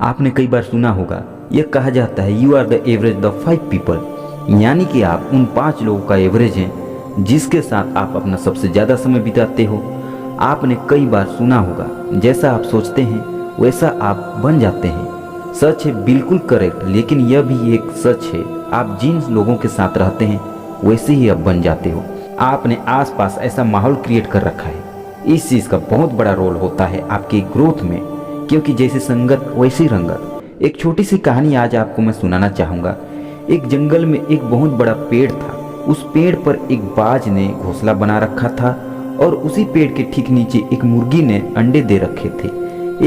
आपने कई बार सुना होगा, यह कहा जाता है you are the average the 5 people, यानी कि आप उन 5 लोगों का एवरेज हैं जिसके साथ आप अपना सबसे ज़्यादा समय बिताते हो। आपने कई बार सुना होगा, जैसा आप सोचते हैं वैसा आप बन जाते हैं। सच है, बिल्कुल करेक्ट, लेकिन यह भी एक सच है, आप जिन लोगों के साथ रहते हैं वैसे ही आप बन जाते हो। आपने आसपास ऐसा माहौल क्रिएट कर रखा है। इस चीज़ का बहुत बड़ा रोल होता है आपके ग्रोथ में, क्योंकि जैसी संगत वैसी रंगत। एक छोटी सी कहानी आज आपको मैं सुनाना चाहूँगा। एक जंगल में एक बहुत बड़ा पेड़ था। उस पेड़ पर एक बाज ने घोंसला बना रखा था और उसी पेड़ के ठीक नीचे एक मुर्गी ने अंडे दे रखे थे।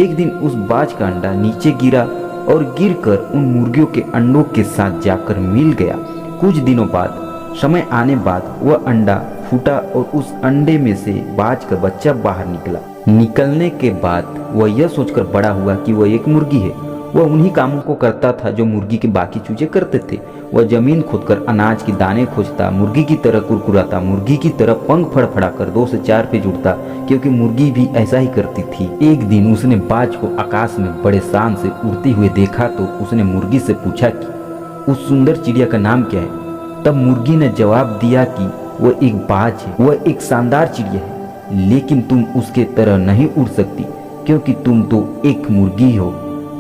एक दिन उस बाज का अंडा नीचे गिरा और गिरकर उन मुर्गियों के अंडों के साथ जाकर मिल गया। कुछ दिनों बाद, समय आने बाद, वह अंडा फूटा और उस अंडे में से बाज का बच्चा बाहर निकला। निकलने के बाद वह यह सोचकर बड़ा हुआ कि वह एक मुर्गी है। वह उन्हीं कामों को करता था जो मुर्गी के बाकी चूजे करते थे। वह जमीन खोदकर अनाज के दाने खोजता, मुर्गी की तरह कुरकुराता, मुर्गी की तरह पंख फड़फड़ाकर 2 से 4 पे जुड़ता, क्योंकि मुर्गी भी ऐसा ही करती थी। एक दिन उसने बाज को आकाश में बड़े शान से उड़ते हुए देखा तो उसने मुर्गी से पूछा कि उस सुंदर चिड़िया का नाम क्या है। तब मुर्गी ने जवाब दिया कि वह एक बाज है, वह एक शानदार चिड़िया है, लेकिन तुम उसके तरह नहीं उड़ सकती क्योंकि तुम तो एक मुर्गी हो।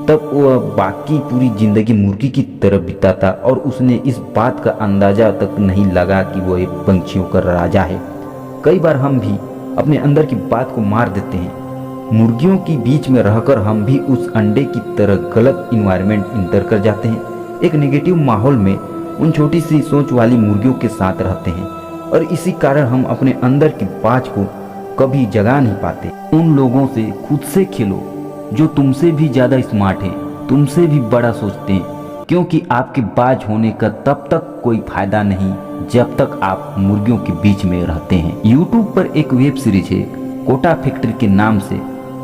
तब वह बाकी पूरी जिंदगी मुर्गी की तरह बिताता और उसने इस बात का अंदाजा तक नहीं लगा कि वह एक पंछियों का राजा है। कई बार हम भी अपने अंदर की बात को मार देते हैं। मुर्गियों के बीच में रहकर हम भी उस अंडे की तरह गलत इन्वायरमेंट इंटर कर जाते हैं। एक नेगेटिव माहौल में उन छोटी सी सोच वाली मुर्गियों के साथ रहते हैं और इसी कारण हम अपने अंदर की बाज को कभी जगा नहीं पाते। उन लोगों से खुद से खेलो जो तुमसे भी ज्यादा स्मार्ट हैं, तुमसे भी बड़ा सोचते हैं, क्योंकि आपके बाज होने का तब तक कोई फायदा नहीं जब तक आप मुर्गियों के बीच में रहते हैं। यूट्यूब पर एक वेब सीरीज है कोटा फैक्ट्री के नाम से।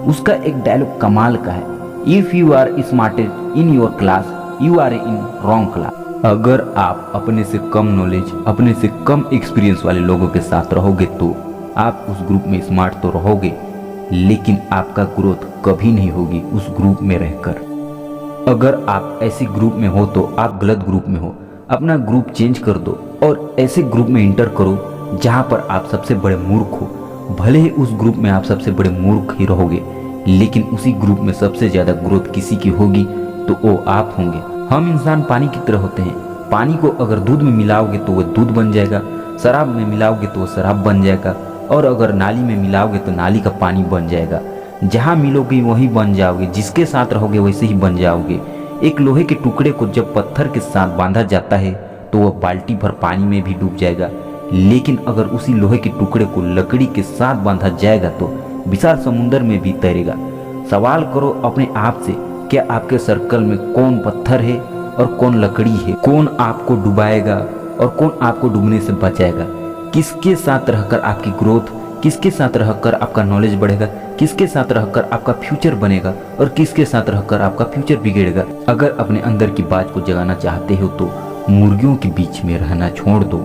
उसका एक डायलॉग कमाल का है, if you are smartest in your class you are in wrong class. अगर आप अपने से कम नॉलेज, अपने से कम एक्सपीरियंस वाले लोगों के साथ रहोगे तो आप उस ग्रुप में स्मार्ट तो रहोगे, लेकिन आपका ग्रोथ कभी नहीं होगी उस ग्रुप में रहकर। अगर आप ऐसे ग्रुप में हो तो आप गलत ग्रुप में हो। अपना ग्रुप चेंज कर दो और ऐसे ग्रुप में इंटर करो जहां पर आप सबसे बड़े मूर्ख हो। भले ही उस ग्रुप में आप सबसे बड़े मूर्ख ही रहोगे, लेकिन उसी ग्रुप में सबसे ज्यादा ग्रोथ किसी की होगी तो वो आप होंगे। हम इंसान पानी की तरह होते हैं। पानी को अगर दूध में मिलाओगे तो वह दूध बन जाएगा, शराब में मिलाओगे तो वह शराब बन जाएगा, और अगर नाली में मिलाओगे तो नाली का पानी बन जाएगा। जहाँ मिलोगे वहीं बन जाओगे, जिसके साथ रहोगे वैसे ही बन जाओगे। एक लोहे के टुकड़े को जब पत्थर के साथ बांधा जाता है तो वह बाल्टी भर पानी में भी डूब जाएगा, लेकिन अगर उसी लोहे के टुकड़े को लकड़ी के साथ बांधा जाएगा तो विशाल समुद्र में भी तैरेगा। सवाल करो अपने आप से, क्या आपके सर्कल में कौन पत्थर है और कौन लकड़ी है? कौन आपको डुबाएगा और कौन आपको डूबने से बचाएगा? किसके साथ रहकर आपकी ग्रोथ, किसके साथ रहकर आपका नॉलेज बढ़ेगा, किसके साथ रहकर आपका फ्यूचर बनेगा और किसके साथ रहकर आपका फ्यूचर बिगड़ेगा? अगर अपने अंदर की बात को जगाना चाहते हो तो मुर्गियों के बीच में रहना छोड़ दो।